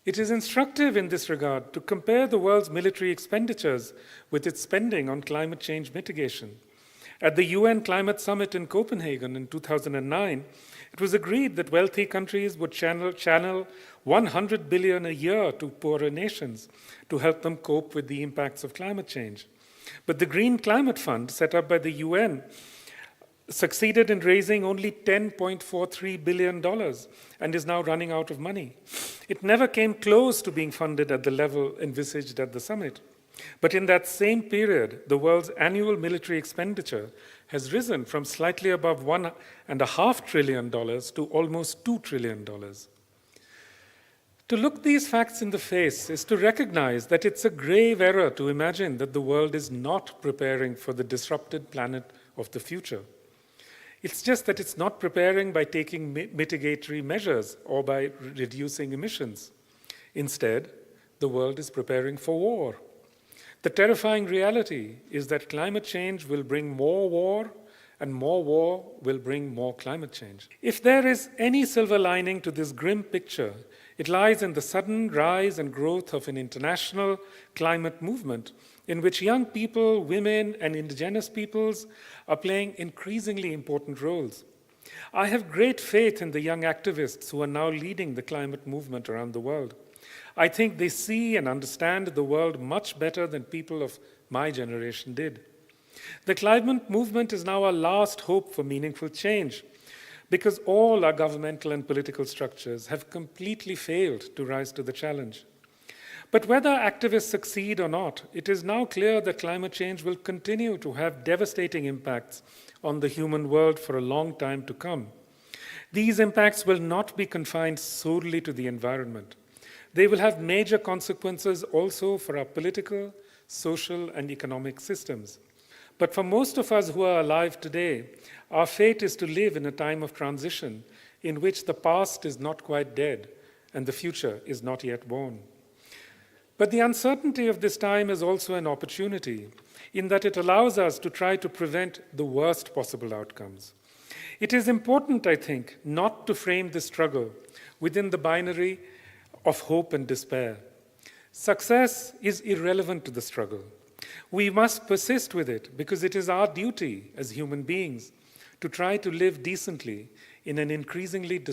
It is instructive in this regard to compare the world's military expenditures with its spending on climate change mitigation. At the UN Climate Summit in Copenhagen in 2009, it was agreed that wealthy countries would channel 100 billion a year to poorer nations to help them cope with the impacts of climate change. But the Green Climate Fund, set up by the UN, succeeded in raising only $10.43 billion and is now running out of money. It never came close to being funded at the level envisaged at the summit. But in that same period, the world's annual military expenditure has risen from slightly above $1.5 trillion to almost $2 trillion. To look these facts in the face is to recognize that it's a grave error to imagine that the world is not preparing for the disrupted planet of the future. It's just that it's not preparing by taking mitigatory measures or by reducing emissions. Instead, the world is preparing for war. The terrifying reality is that climate change will bring more war, and more war will bring more climate change. If there is any silver lining to this grim picture, it lies in the sudden rise and growth of an international climate movement in which young people, women, and indigenous peoples are playing increasingly important roles. I have great faith in the young activists who are now leading the climate movement around the world. I think they see and understand the world much better than people of my generation did. The climate movement is now our last hope for meaningful change, because all our governmental and political structures have completely failed to rise to the challenge. But whether activists succeed or not, it is now clear that climate change will continue to have devastating impacts on the human world for a long time to come. These impacts will not be confined solely to the environment. They will have major consequences also for our political, social, and economic systems. But for most of us who are alive today, our fate is to live in a time of transition in which the past is not quite dead and the future is not yet born. But the uncertainty of this time is also an opportunity in that it allows us to try to prevent the worst possible outcomes. It is important, I think, not to frame the struggle within the binary of hope and despair. Success is irrelevant to the struggle. We must persist with it because it is our duty as human beings to try to live decently in an increasingly